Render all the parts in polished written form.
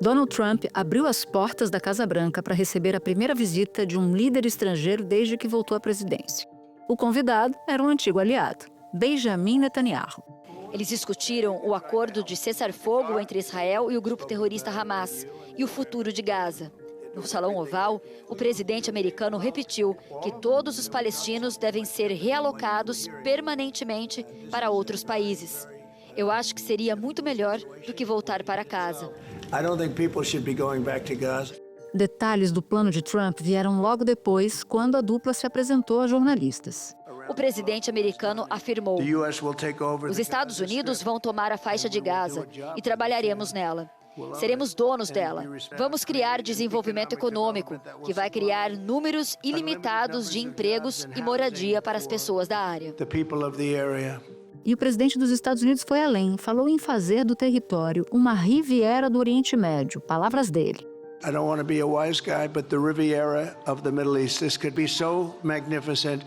Donald Trump abriu as portas da Casa Branca para receber a primeira visita de um líder estrangeiro desde que voltou à presidência. O convidado era um antigo aliado, Benjamin Netanyahu. Eles discutiram o acordo de cessar-fogo entre Israel e o grupo terrorista Hamas e o futuro de Gaza. No Salão Oval, o presidente americano repetiu que todos os palestinos devem ser realocados permanentemente para outros países. Eu acho que seria muito melhor do que voltar para casa. Detalhes do plano de Trump vieram logo depois, quando a dupla se apresentou a jornalistas. O presidente americano afirmou: os Estados Unidos vão tomar a faixa de Gaza e trabalharemos nela. Seremos donos dela. Vamos criar desenvolvimento econômico, que vai criar números ilimitados de empregos e moradia para as pessoas da área. E o presidente dos Estados Unidos foi além, falou em fazer do território uma Riviera do Oriente Médio, palavras dele. I don't want to be a wise guy, but the Riviera of the Middle East, this could be so magnificent.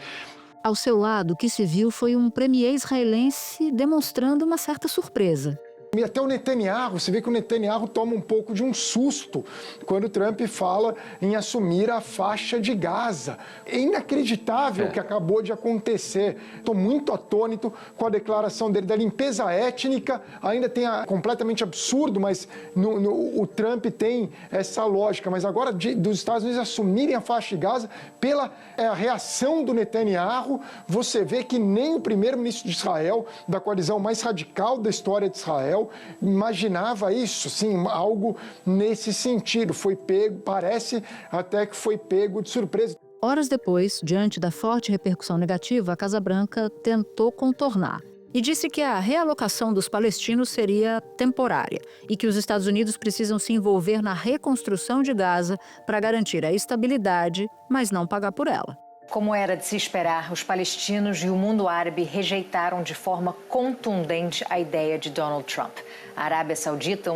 Ao seu lado, o que se viu foi um premier israelense demonstrando uma certa surpresa. E até o Netanyahu, você vê que o Netanyahu toma um pouco de um susto quando o Trump fala em assumir a faixa de Gaza. É inacreditável o que acabou de acontecer. Estou muito atônito com a declaração dele da limpeza étnica. Ainda tem completamente absurdo, mas o Trump tem essa lógica. Mas agora dos Estados Unidos assumirem a faixa de Gaza, pela reação do Netanyahu, você vê que nem o primeiro-ministro de Israel, da coalizão mais radical da história de Israel, imaginava isso, sim, algo nesse sentido. Foi pego, parece até que foi pego de surpresa. Horas depois, diante da forte repercussão negativa, a Casa Branca tentou contornar e disse que a realocação dos palestinos seria temporária e que os Estados Unidos precisam se envolver na reconstrução de Gaza para garantir a estabilidade, mas não pagar por ela. Como era de se esperar, os palestinos e o mundo árabe rejeitaram de forma contundente a ideia de Donald Trump. A Arábia Saudita,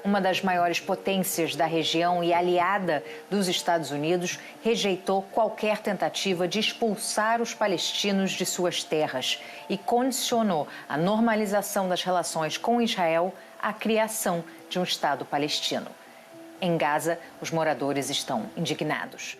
uma das maiores potências da região e aliada dos Estados Unidos, rejeitou qualquer tentativa de expulsar os palestinos de suas terras e condicionou a normalização das relações com Israel à criação de um Estado palestino. Em Gaza, os moradores estão indignados.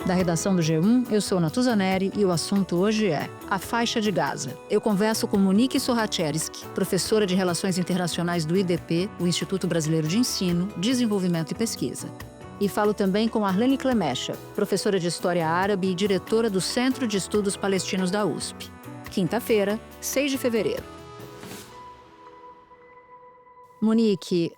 Da redação do G1, eu sou Natuza Neri e o assunto hoje é a faixa de Gaza. Eu converso com Monique Sochaczewski, professora de Relações Internacionais do IDP, o Instituto Brasileiro de Ensino, Desenvolvimento e Pesquisa. E falo também com Arlene Klemecha, professora de História Árabe e diretora do Centro de Estudos Palestinos da USP. Quinta-feira, 6 de fevereiro. Monique,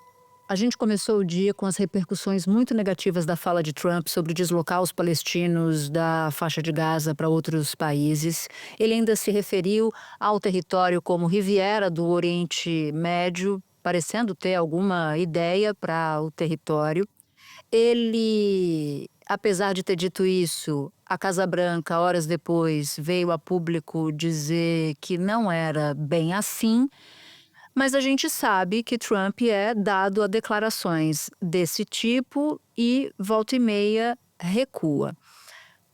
a gente começou o dia com as repercussões muito negativas da fala de Trump sobre deslocar os palestinos da faixa de Gaza para outros países. Ele ainda se referiu ao território como Riviera do Oriente Médio, parecendo ter alguma ideia para o território. Ele, apesar de ter dito isso, a Casa Branca, horas depois, veio a público dizer que não era bem assim. Mas a gente sabe que Trump é dado a declarações desse tipo e, volta e meia, recua.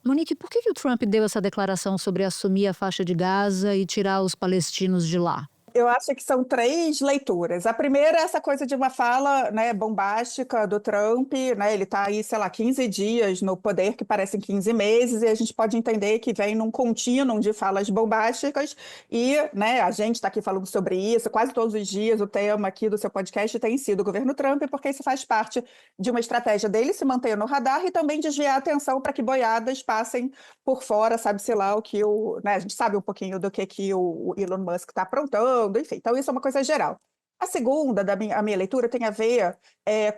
Monique, por que o Trump deu essa declaração sobre assumir a faixa de Gaza e tirar os palestinos de lá? Eu acho que são três leituras. A primeira é essa coisa de uma fala, né, bombástica do Trump, né, ele está aí, sei lá, 15 dias no poder, que parecem 15 meses, e a gente pode entender que vem num contínuo de falas bombásticas e, né, a gente está aqui falando sobre isso, quase todos os dias o tema aqui do seu podcast tem sido o governo Trump, porque isso faz parte de uma estratégia dele se manter no radar e também desviar a atenção para que boiadas passem por fora, sabe-se lá o que né, a gente sabe um pouquinho do que o Elon Musk está aprontando, enfim, então isso é uma coisa geral. A segunda, a minha leitura, tem a ver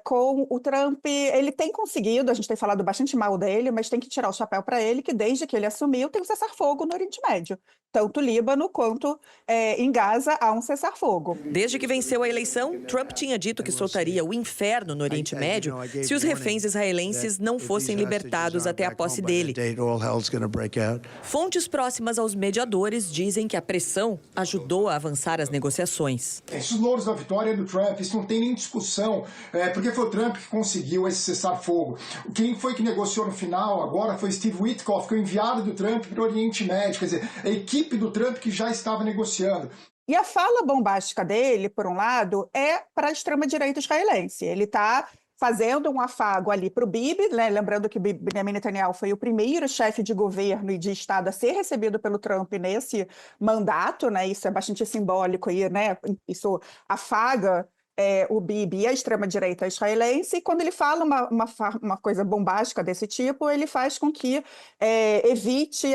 com o Trump. Ele tem conseguido, a gente tem falado bastante mal dele, mas tem que tirar o chapéu para ele, que desde que ele assumiu tem um cessar-fogo no Oriente Médio. Tanto Líbano quanto em Gaza há um cessar-fogo. Desde que venceu a eleição, Trump tinha dito que soltaria o inferno no Oriente Médio se os reféns israelenses não fossem libertados até a posse dele. Fontes próximas aos mediadores dizem que a pressão ajudou a avançar as negociações. a vitória do Trump, isso não tem nem discussão, porque foi o Trump que conseguiu esse cessar-fogo. Quem foi que negociou no final agora foi Steve Witkoff, que é o enviado do Trump para o Oriente Médio, quer dizer, a equipe do Trump que já estava negociando. E a fala bombástica dele, por um lado, é para a extrema-direita israelense. Ele está fazendo um afago ali para o Bibi, né? Lembrando que Benjamin Netanyahu foi o primeiro chefe de governo e de Estado a ser recebido pelo Trump nesse mandato, né? Isso é bastante simbólico, e, né? Isso afaga o Bibi e a extrema-direita israelense, e quando ele fala uma coisa bombástica desse tipo, ele faz com que evite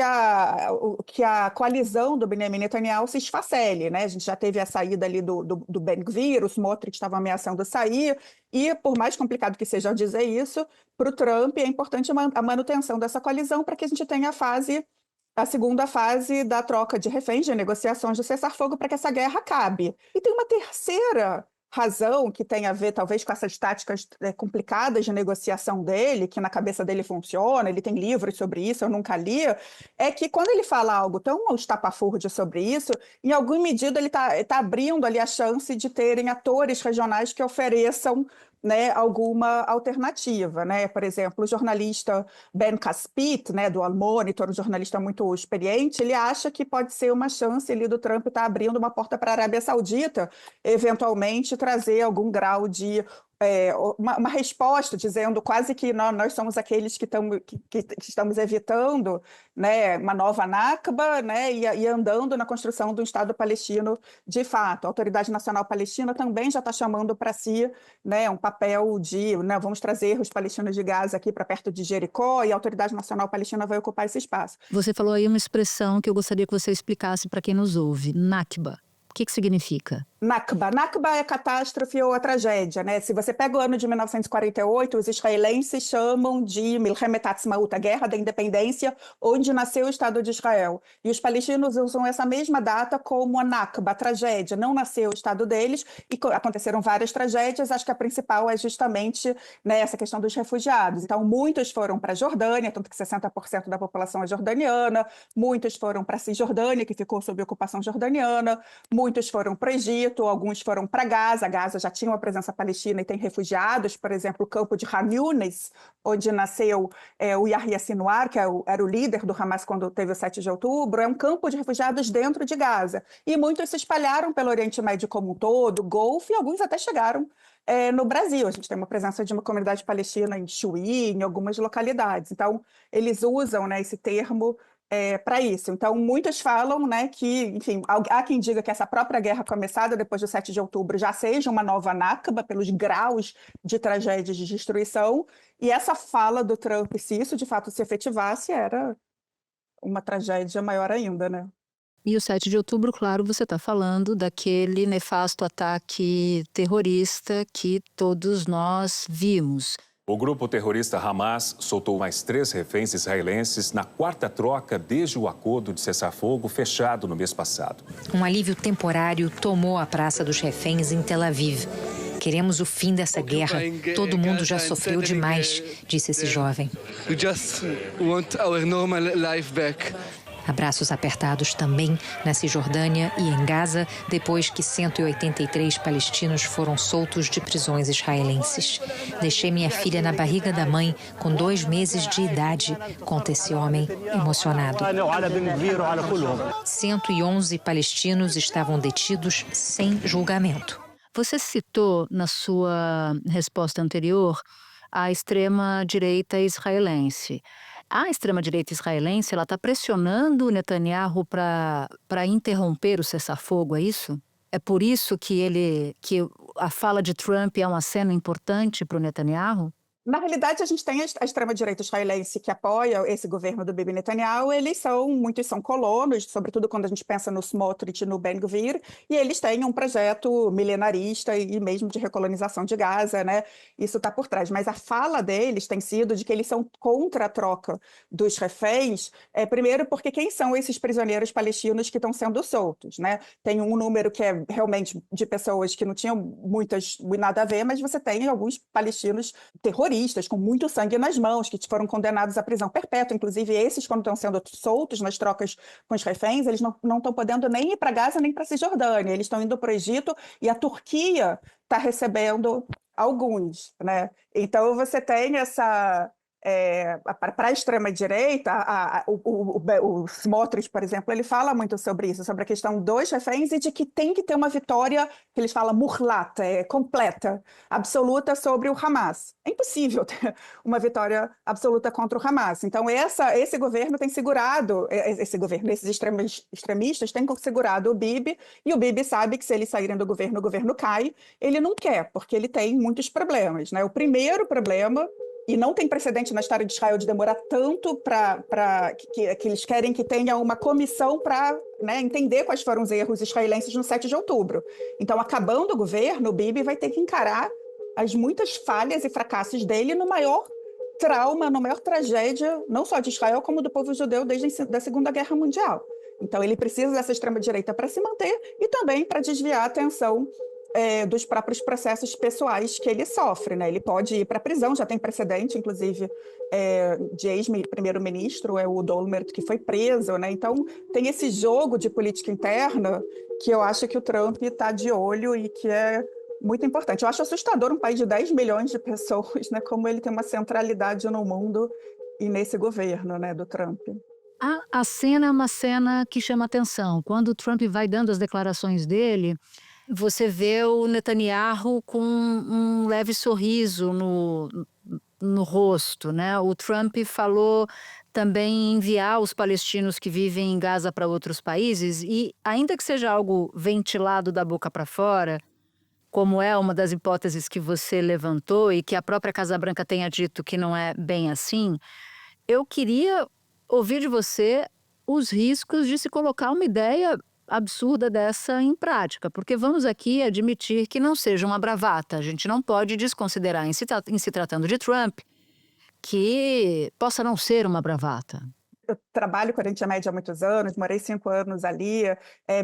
que a coalizão do Benjamin Netanyahu se esfacele, né? A gente já teve a saída ali do Ben Gvir, o Smotrich estava ameaçando sair, e por mais complicado que seja dizer isso, para o Trump é importante a manutenção dessa coalizão para que a gente tenha a segunda fase da troca de reféns, de negociações de cessar-fogo, para que essa guerra acabe. E tem uma terceira razão que tem a ver talvez com essas táticas complicadas de negociação dele, que na cabeça dele funciona, ele tem livros sobre isso, eu nunca li, é que quando ele fala algo tão estapafúrdio sobre isso, em alguma medida ele tá abrindo ali a chance de terem atores regionais que ofereçam, né, alguma alternativa, né? Por exemplo, o jornalista Ben Caspit, né, do Al Monitor, um jornalista muito experiente, ele acha que pode ser uma chance ali do Trump estar abrindo uma porta para a Arábia Saudita, eventualmente trazer algum grau de uma resposta, dizendo quase que nós somos aqueles que estamos evitando, né, uma nova Nakba, né, e andando na construção do Estado palestino de fato. A Autoridade Nacional Palestina também já está chamando para si, né, um papel de, né, vamos trazer os palestinos de Gaza aqui para perto de Jericó, e a Autoridade Nacional Palestina vai ocupar esse espaço. Você falou aí uma expressão que eu gostaria que você explicasse para quem nos ouve, Nakba. O que significa? Nakba. Nakba é catástrofe ou a tragédia, né? Se você pega o ano de 1948, os israelenses chamam de Milchemet Ha'atzmaut, a Guerra da Independência, onde nasceu o Estado de Israel. E os palestinos usam essa mesma data como a Nakba, a tragédia. Não nasceu o Estado deles e aconteceram várias tragédias, acho que a principal é justamente, né, essa questão dos refugiados. Então, muitos foram para a Jordânia, tanto que 60% da população é jordaniana, muitos foram para a Cisjordânia, que ficou sob ocupação jordaniana, muitos foram para o Egito, alguns foram para Gaza. Gaza já tinha uma presença palestina e tem refugiados, por exemplo, o campo de Khan Yunis, onde nasceu o Yahya Sinwar, que era o líder do Hamas quando teve o 7 de outubro, é um campo de refugiados dentro de Gaza. E muitos se espalharam pelo Oriente Médio como um todo, Golfo, e alguns até chegaram no Brasil. A gente tem uma presença de uma comunidade palestina em Chuí, em algumas localidades. Então, eles usam, né, esse termo para isso. Então, muitos falam, né, que, enfim, há quem diga que essa própria guerra começada depois do 7 de outubro já seja uma nova Nakba, pelos graus de tragédia de destruição, e essa fala do Trump, se isso de fato se efetivasse, era uma tragédia maior ainda, né? E o 7 de outubro, claro, você está falando daquele nefasto ataque terrorista que todos nós vimos. O grupo terrorista Hamas soltou mais 3 reféns israelenses na 4ª troca desde o acordo de cessar-fogo fechado no mês passado. Um alívio temporário tomou a Praça dos Reféns em Tel Aviv. Queremos o fim dessa guerra. Todo mundo já sofreu demais, disse esse jovem. We just want our normal life back. Abraços apertados também na Cisjordânia e em Gaza, depois que 183 palestinos foram soltos de prisões israelenses. Deixei minha filha na barriga da mãe com 2 meses de idade, conta esse homem emocionado. 111 palestinos estavam detidos sem julgamento. Você citou na sua resposta anterior a extrema-direita israelense. A extrema-direita israelense está pressionando o Netanyahu para interromper o cessar-fogo, é isso? É por isso que a fala de Trump é um aceno importante para o Netanyahu? Na realidade, a gente tem a extrema-direita israelense que apoia esse governo do Bibi Netanyahu. Muitos são colonos, sobretudo quando a gente pensa no Smotrich e no Ben Gvir, e eles têm um projeto milenarista e mesmo de recolonização de Gaza, né? Isso está por trás. Mas a fala deles tem sido de que eles são contra a troca dos reféns, primeiro porque quem são esses prisioneiros palestinos que estão sendo soltos, né? Tem um número que é realmente de pessoas que não tinham nada a ver, mas você tem alguns palestinos terroristas, terroristas, com muito sangue nas mãos, que foram condenados à prisão perpétua. Inclusive, esses, quando estão sendo soltos nas trocas com os reféns, eles não estão podendo nem ir para Gaza nem para a Cisjordânia. Eles estão indo para o Egito e a Turquia está recebendo alguns, né? Então, você tem essa... para a extrema-direita, o Smotrich, por exemplo, ele fala muito sobre isso, sobre a questão dos reféns e de que tem que ter uma vitória, que eles falam muhlata, completa, absoluta sobre o Hamas. É impossível ter uma vitória absoluta contra o Hamas. Então, esse governo tem segurado, esses extremistas têm segurado o Bibi, e o Bibi sabe que se eles saírem do governo, o governo cai. Ele não quer, porque ele tem muitos problemas, né? O primeiro problema, e não tem precedente na história de Israel de demorar tanto que eles querem que tenha uma comissão para, né, entender quais foram os erros israelenses no 7 de outubro. Então, acabando o governo, o Bibi vai ter que encarar as muitas falhas e fracassos dele no maior trauma, na maior tragédia, não só de Israel, como do povo judeu desde a Segunda Guerra Mundial. Então, ele precisa dessa extrema-direita para se manter e também para desviar a atenção dos próprios processos pessoais que ele sofre, né? Ele pode ir para a prisão, já tem precedente, inclusive, de ex-primeiro-ministro, o Dolmert, que foi preso, né? Então, tem esse jogo de política interna que eu acho que o Trump está de olho e que é muito importante. Eu acho assustador um país de 10 milhões de pessoas, né? Como ele tem uma centralidade no mundo e nesse governo, né, do Trump. A cena é uma cena que chama atenção. Quando o Trump vai dando as declarações dele, você vê o Netanyahu com um leve sorriso no rosto, né? O Trump falou também em enviar os palestinos que vivem em Gaza para outros países e, ainda que seja algo ventilado da boca para fora, como é uma das hipóteses que você levantou e que a própria Casa Branca tenha dito que não é bem assim, eu queria ouvir de você os riscos de se colocar uma ideia absurda dessa em prática, porque vamos aqui admitir que não seja uma bravata. A gente não pode desconsiderar, em se tratando de Trump, que possa não ser uma bravata. Eu trabalho com o Oriente Médio há muitos anos, morei 5 anos ali.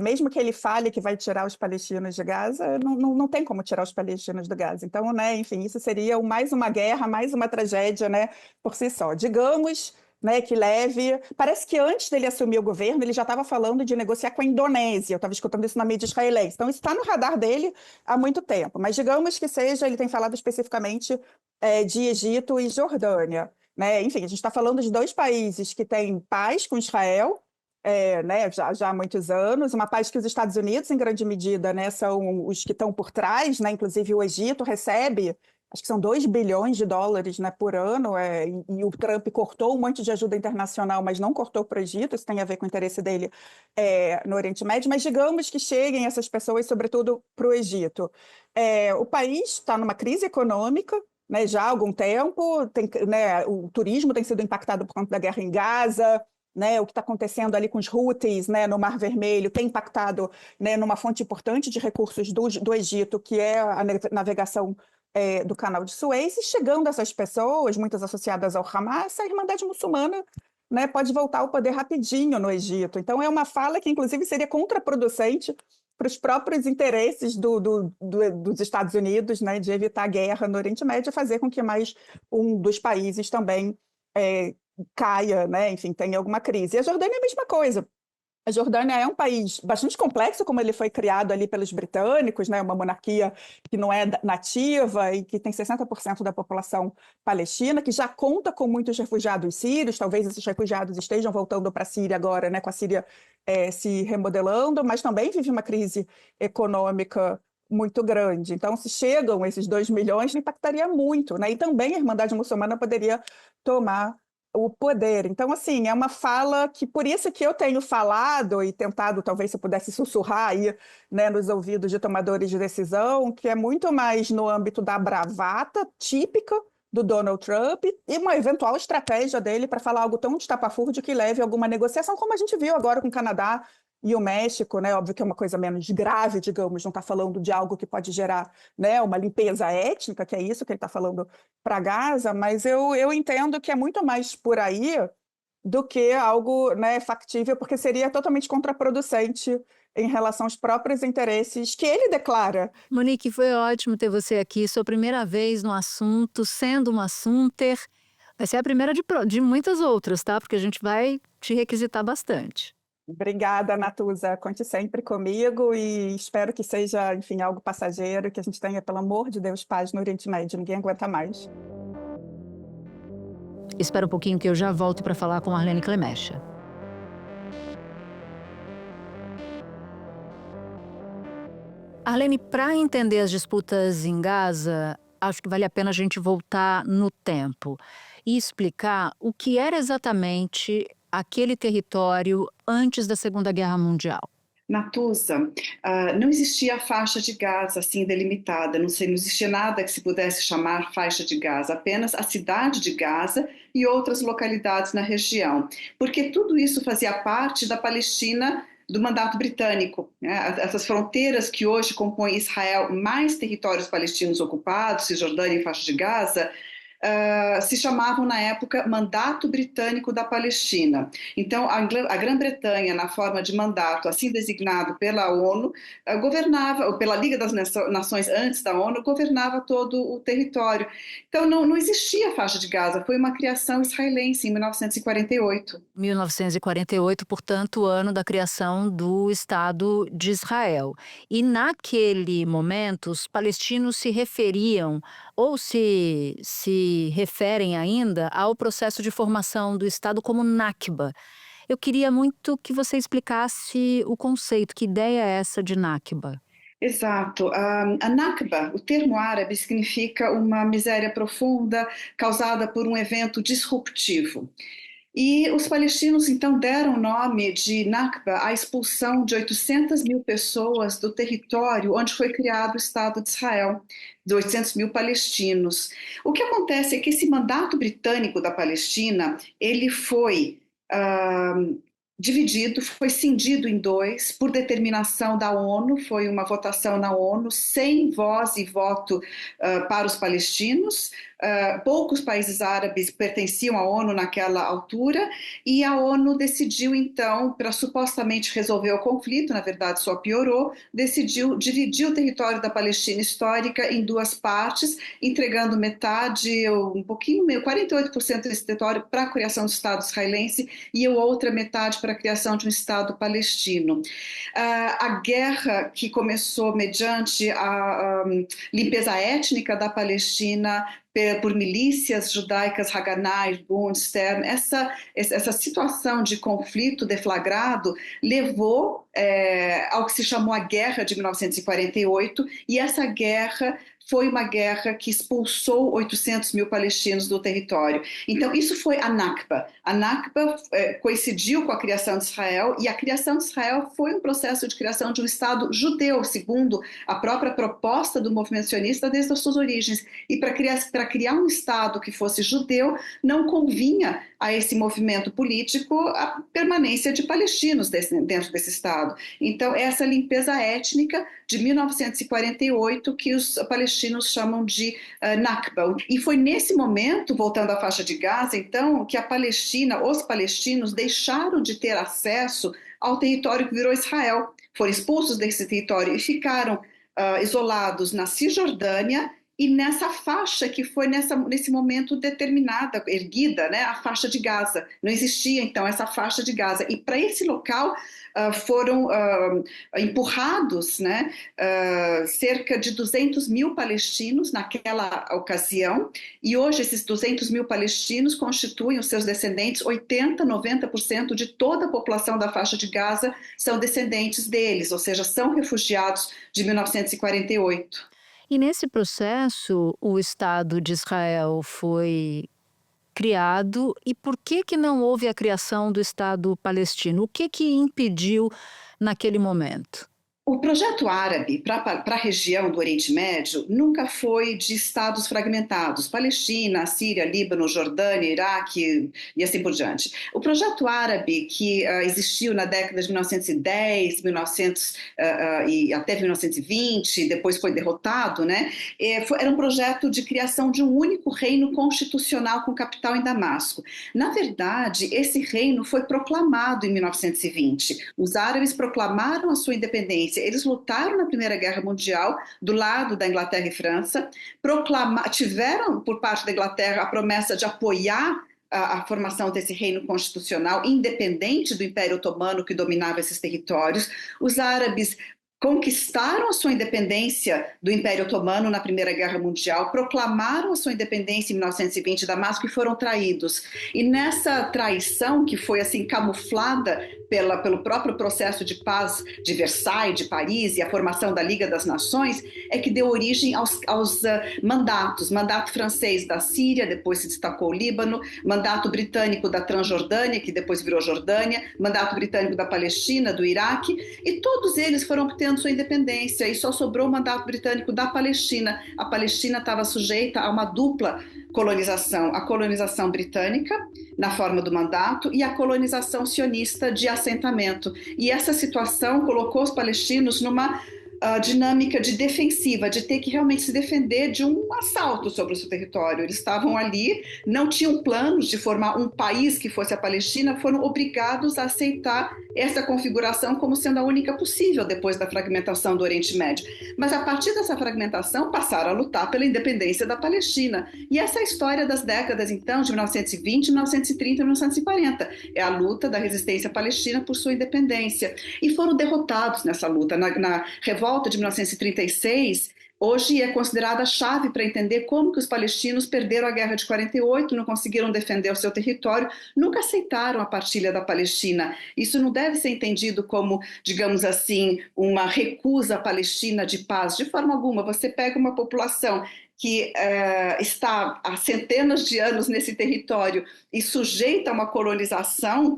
Mesmo que ele fale que vai tirar os palestinos de Gaza, não tem como tirar os palestinos de Gaza. Então, né, enfim, isso seria mais uma guerra, mais uma tragédia, né, por si só. Digamos, né, que leve... Parece que antes dele assumir o governo, ele já estava falando de negociar com a Indonésia. Eu estava escutando isso na mídia israelense. Então, isso está no radar dele há muito tempo. Mas digamos que seja, ele tem falado especificamente de Egito e Jordânia. Né? Enfim, a gente está falando de 2 países que têm paz com Israel, né, já há muitos anos, uma paz que os Estados Unidos, em grande medida, né, são os que estão por trás, né? Inclusive o Egito recebe, acho que são 2 bilhões de dólares, né, por ano, e o Trump cortou um monte de ajuda internacional, mas não cortou para o Egito, isso tem a ver com o interesse dele no Oriente Médio, mas digamos que cheguem essas pessoas, sobretudo, para o Egito. O país está numa crise econômica, né, já há algum tempo, né, o turismo tem sido impactado por conta da guerra em Gaza, né, o que está acontecendo ali com os Houthis, né, no Mar Vermelho tem impactado, né, numa fonte importante de recursos do Egito, que é a navegação do Canal de Suez, e chegando essas pessoas, muitas associadas ao Hamas, a Irmandade Muçulmana, né, pode voltar ao poder rapidinho no Egito. Então, é uma fala que, inclusive, seria contraproducente para os próprios interesses dos Estados Unidos, né, de evitar guerra no Oriente Médio e fazer com que mais um dos países também caia, né, enfim, tenha alguma crise. E a Jordânia é a mesma coisa. A Jordânia é um país bastante complexo, como ele foi criado ali pelos britânicos, né, uma monarquia que não é nativa e que tem 60% da população palestina, que já conta com muitos refugiados sírios. Talvez esses refugiados estejam voltando para a Síria agora, né, com a Síria se remodelando, mas também vive uma crise econômica muito grande. Então, se chegam esses 2 milhões, impactaria muito, né? E também a Irmandade Muçulmana poderia tomar o poder. Então, assim, é uma fala que, por isso que eu tenho falado e tentado, talvez se eu pudesse sussurrar aí, né, nos ouvidos de tomadores de decisão, que é muito mais no âmbito da bravata típica do Donald Trump e uma eventual estratégia dele para falar algo tão estapafúrdio que leve a alguma negociação, como a gente viu agora com o Canadá e o México, né? Óbvio que é uma coisa menos grave, digamos, não está falando de algo que pode gerar, né, uma limpeza étnica, que é isso que ele está falando para Gaza, mas eu entendo que é muito mais por aí do que algo, né, factível, porque seria totalmente contraproducente em relação aos próprios interesses que ele declara. Monique, foi ótimo ter você aqui, sua primeira vez no assunto, sendo uma assunter. Vai ser a primeira de muitas outras, tá? Porque a gente vai te requisitar bastante. Obrigada, Natuza. Conte sempre comigo e espero que seja, enfim, algo passageiro, que a gente tenha, pelo amor de Deus, paz no Oriente Médio. Ninguém aguenta mais. Espera um pouquinho que eu já volto para falar com Arlene Clemecha. Arlene, para entender as disputas em Gaza, acho que vale a pena a gente voltar no tempo e explicar o que era exatamente aquele território antes da Segunda Guerra Mundial. Natuza, não existia a faixa de Gaza assim delimitada, não existia nada que se pudesse chamar faixa de Gaza, apenas a cidade de Gaza e outras localidades na região, porque tudo isso fazia parte da Palestina do mandato britânico, né? Essas fronteiras que hoje compõem Israel mais territórios palestinos ocupados, Cisjordânia e faixa de Gaza, se chamavam na época Mandato Britânico da Palestina. Então, a Grã-Bretanha, na forma de mandato, assim designado pela ONU, governava, ou pela Liga das Nações antes da ONU, governava todo o território. Então, não existia faixa de Gaza, foi uma criação israelense em 1948. 1948, portanto, o ano da criação do Estado de Israel. E naquele momento, os palestinos se referiam ou se referem ainda ao processo de formação do Estado como Nakba. Eu queria muito que você explicasse o conceito, que ideia é essa de Nakba? Exato. A Nakba, o termo árabe, significa uma miséria profunda causada por um evento disruptivo. E os palestinos, então, deram o nome de Nakba à expulsão de 800 mil pessoas do território onde foi criado o Estado de Israel, de 800 mil palestinos. O que acontece é que esse mandato britânico da Palestina, ele foi dividido, foi cindido em dois por determinação da ONU, foi uma votação na ONU, sem voz e voto para os palestinos. Poucos países árabes pertenciam à ONU naquela altura, e a ONU decidiu então, para supostamente resolver o conflito, na verdade só piorou, decidiu dividir o território da Palestina histórica em duas partes, entregando metade, um pouquinho, 48% desse território para a criação do Estado israelense e a outra metade para a criação de um Estado palestino. A guerra que começou mediante a limpeza étnica da Palestina por milícias judaicas, Haganah, Irgun, Stern, essa situação de conflito deflagrado levou ao que se chamou a Guerra de 1948, e essa guerra foi uma guerra que expulsou 800 mil palestinos do território. Então, isso foi a Nakba. A Nakba coincidiu com a criação de Israel, e a criação de Israel foi um processo de criação de um Estado judeu, segundo a própria proposta do movimento sionista desde as suas origens. E para criar um Estado que fosse judeu, não convinha a esse movimento político a permanência de palestinos dentro desse Estado. Então, essa limpeza étnica de 1948 que os palestinos chamam de Nakba. E foi nesse momento, voltando à faixa de Gaza, então, que os palestinos deixaram de ter acesso ao território que virou Israel. Foram expulsos desse território e ficaram isolados na Cisjordânia e nessa faixa que foi nesse momento determinada, erguida, né, a faixa de Gaza. Não existia, então, essa faixa de Gaza. E para esse local foram empurrados, né, cerca de 200 mil palestinos naquela ocasião, e hoje esses 200 mil palestinos constituem os seus descendentes, 80%, 90% de toda a população da faixa de Gaza são descendentes deles, ou seja, são refugiados de 1948. E nesse processo, o Estado de Israel foi criado, e por que não houve a criação do Estado palestino? O que impediu naquele momento? O projeto árabe para a região do Oriente Médio nunca foi de estados fragmentados, Palestina, Síria, Líbano, Jordânia, Iraque e assim por diante. O projeto árabe que existiu na década de 1910, e até 1920, depois foi derrotado, né? Era um projeto de criação de um único reino constitucional com capital em Damasco. Na verdade, esse reino foi proclamado em 1920. Os árabes proclamaram a sua independência. Eles lutaram na Primeira Guerra Mundial, do lado da Inglaterra e França, tiveram, por parte da Inglaterra, a promessa de apoiar a formação desse reino constitucional, independente do Império Otomano que dominava esses territórios. Os árabes conquistaram a sua independência do Império Otomano na Primeira Guerra Mundial, proclamaram a sua independência em 1920 em Damasco e foram traídos. E nessa traição, que foi assim camuflada pelo próprio processo de paz de Versailles, de Paris e a formação da Liga das Nações, é que deu origem aos mandatos. Mandato francês da Síria, depois se destacou o Líbano, mandato britânico da Transjordânia, que depois virou Jordânia, mandato britânico da Palestina, do Iraque, e todos eles foram obtendo sua independência, e só sobrou o mandato britânico da Palestina. A Palestina estava sujeita a uma dupla colonização, a colonização britânica, na forma do mandato, e a colonização sionista de assentamento. E essa situação colocou os palestinos numa dinâmica de defensiva, de ter que realmente se defender de um assalto sobre o seu território. Eles estavam ali, não tinham planos de formar um país que fosse a Palestina, foram obrigados a aceitar essa configuração como sendo a única possível depois da fragmentação do Oriente Médio. Mas a partir dessa fragmentação passaram a lutar pela independência da Palestina. E essa é a história das décadas, então, de 1920, 1930 e 1940. É a luta da resistência palestina por sua independência. E foram derrotados nessa luta. Na revolta de 1936, hoje é considerada a chave para entender como que os palestinos perderam a Guerra de 48, não conseguiram defender o seu território, nunca aceitaram a partilha da Palestina. Isso não deve ser entendido como, digamos assim, uma recusa palestina de paz, de forma alguma. Você pega uma população que está há centenas de anos nesse território e sujeita a uma colonização,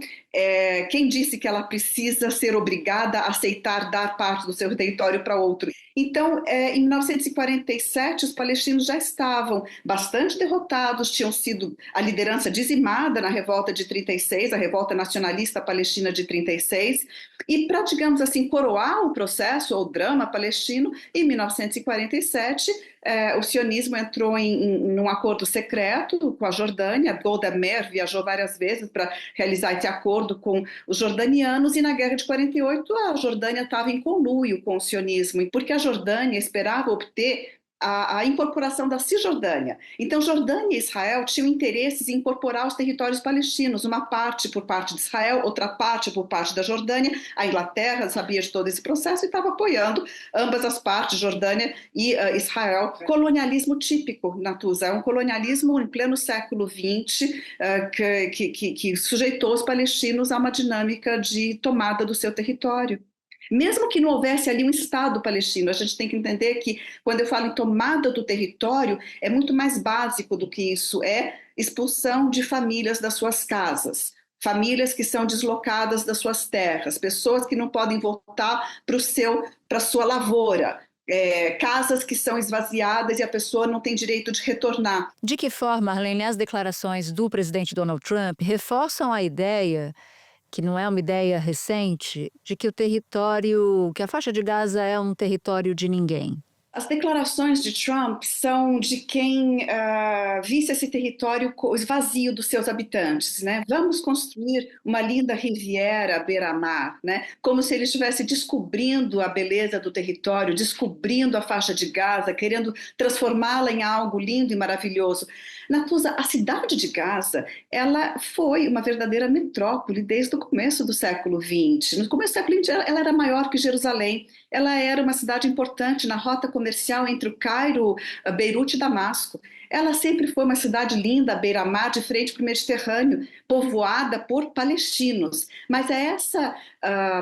quem disse que ela precisa ser obrigada a aceitar dar parte do seu território para outro? Então, em 1947, os palestinos já estavam bastante derrotados, tinham sido a liderança dizimada na revolta de 36, a revolta nacionalista palestina de 36, e para, digamos assim, coroar o processo, ou o drama palestino, em 1947, o sionismo entrou em um acordo secreto com a Jordânia. Golda Meir viajou várias vezes para realizar esse acordo com os jordanianos, e na Guerra de 48 a Jordânia estava em conluio com o sionismo, porque a Jordânia esperava obter a incorporação da Cisjordânia. Então, Jordânia e Israel tinham interesses em incorporar os territórios palestinos, uma parte por parte de Israel, outra parte por parte da Jordânia. A Inglaterra sabia de todo esse processo e estava apoiando ambas as partes, Jordânia e Israel. Colonialismo típico, Natuza, é um colonialismo em pleno século XX que sujeitou os palestinos a uma dinâmica de tomada do seu território. Mesmo que não houvesse ali um Estado palestino, a gente tem que entender que, quando eu falo em tomada do território, é muito mais básico do que isso, é expulsão de famílias das suas casas, famílias que são deslocadas das suas terras, pessoas que não podem voltar para a sua lavoura, casas que são esvaziadas e a pessoa não tem direito de retornar. De que forma, Arlene, as declarações do presidente Donald Trump reforçam a ideia, que não é uma ideia recente, de que que a faixa de Gaza é um território de ninguém? As declarações de Trump são de quem visse esse território vazio dos seus habitantes, né? Vamos construir uma linda riviera à beira-mar, né? Como se ele estivesse descobrindo a beleza do território, descobrindo a faixa de Gaza, querendo transformá-la em algo lindo e maravilhoso. Natuza, a cidade de Gaza, ela foi uma verdadeira metrópole desde o começo do século XX. No começo do século XX, ela era maior que Jerusalém. Ela era uma cidade importante na rota comercial entre o Cairo, Beirute e Damasco. Ela sempre foi uma cidade linda, à beira-mar, de frente para o Mediterrâneo, povoada por palestinos. Mas é essa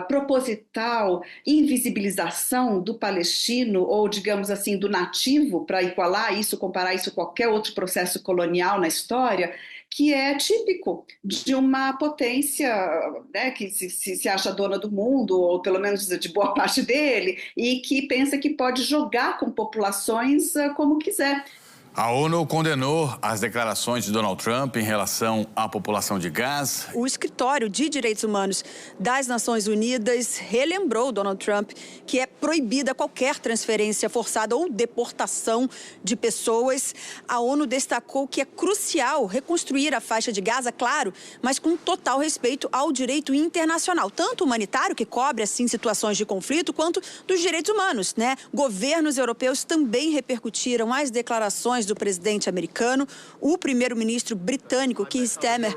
proposital invisibilização do palestino, ou, digamos assim, do nativo, para igualar isso, comparar isso a qualquer outro processo colonial na história, que é típico de uma potência, né, que se acha dona do mundo, ou pelo menos de boa parte dele, e que pensa que pode jogar com populações como quiser. A ONU condenou as declarações de Donald Trump em relação à população de Gaza. O Escritório de Direitos Humanos das Nações Unidas relembrou Donald Trump que é proibida qualquer transferência forçada ou deportação de pessoas. A ONU destacou que é crucial reconstruir a faixa de Gaza, claro, mas com total respeito ao direito internacional, tanto humanitário, que cobre, assim, situações de conflito, quanto dos direitos humanos, né? Governos europeus também repercutiram as declarações do presidente americano. O primeiro-ministro britânico, Keir Starmer,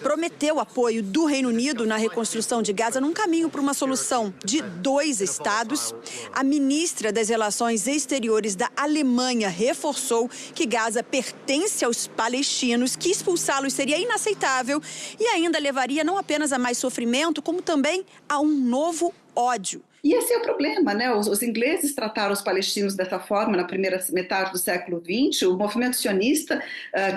prometeu apoio do Reino Unido na reconstrução de Gaza num caminho para uma solução de 2 estados. A ministra das Relações Exteriores da Alemanha reforçou que Gaza pertence aos palestinos, que expulsá-los seria inaceitável e ainda levaria não apenas a mais sofrimento, como também a um novo ódio. E esse é o problema, né? Os ingleses trataram os palestinos dessa forma na primeira metade do século XX. O movimento sionista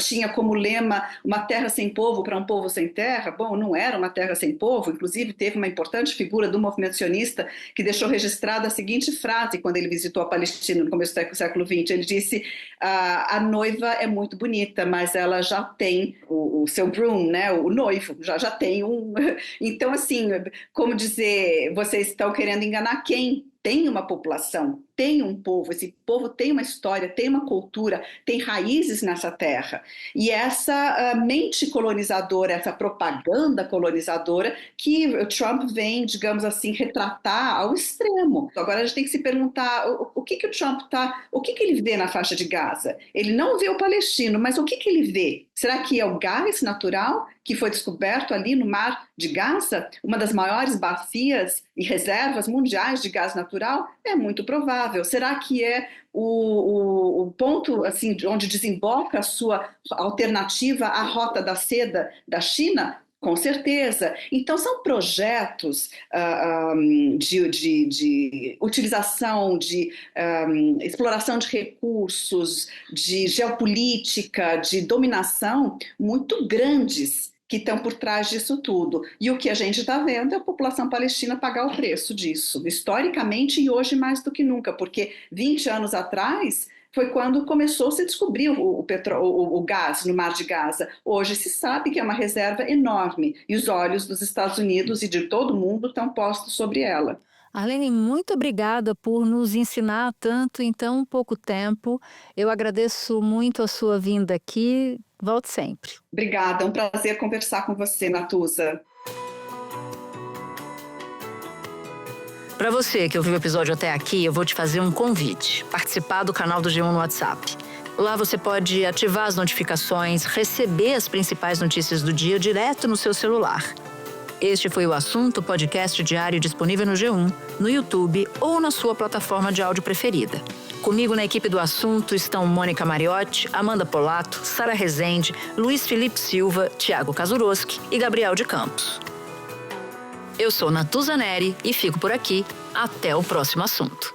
tinha como lema uma terra sem povo para um povo sem terra. Bom, não era uma terra sem povo. Inclusive, teve uma importante figura do movimento sionista que deixou registrada a seguinte frase quando ele visitou a Palestina no começo do século XX. Ele disse: a noiva é muito bonita, mas ela já tem o seu groom, né? O noivo, já tem um... Então, assim, como dizer, vocês estão querendo enganar quem? Tem uma população, tem um povo, esse povo tem uma história, tem uma cultura, tem raízes nessa terra. E essa mente colonizadora, essa propaganda colonizadora que o Trump vem, digamos assim, retratar ao extremo. Agora a gente tem que se perguntar o que o Trump o que ele vê na faixa de Gaza? Ele não vê o palestino, mas o que ele vê? Será que é o gás natural que foi descoberto ali no mar de Gaza, uma das maiores bacias e reservas mundiais de gás natural? É muito provável. Será que é o ponto assim, onde desemboca a sua alternativa à Rota da Seda da China? Com certeza. Então, são projetos de utilização, de exploração de recursos, de geopolítica, de dominação muito grandes que estão por trás disso tudo. E o que a gente está vendo é a população palestina pagar o preço disso, historicamente e hoje mais do que nunca, porque 20 anos atrás foi quando começou a se descobrir o gás no Mar de Gaza. Hoje se sabe que é uma reserva enorme e os olhos dos Estados Unidos e de todo mundo estão postos sobre ela. Arlene, muito obrigada por nos ensinar tanto em tão pouco tempo. Eu agradeço muito a sua vinda aqui. Volte sempre. Obrigada, é um prazer conversar com você, Natuza. Para você que ouviu o episódio até aqui, eu vou te fazer um convite. Participar do canal do G1 no WhatsApp. Lá você pode ativar as notificações, receber as principais notícias do dia direto no seu celular. Este foi o Assunto, podcast diário disponível no G1, no YouTube ou na sua plataforma de áudio preferida. Comigo na equipe do Assunto estão Mônica Mariotti, Amanda Polato, Sara Rezende, Luiz Felipe Silva, Thiago Kazuroski e Gabriel de Campos. Eu sou Natuza Neri e fico por aqui. Até o próximo assunto.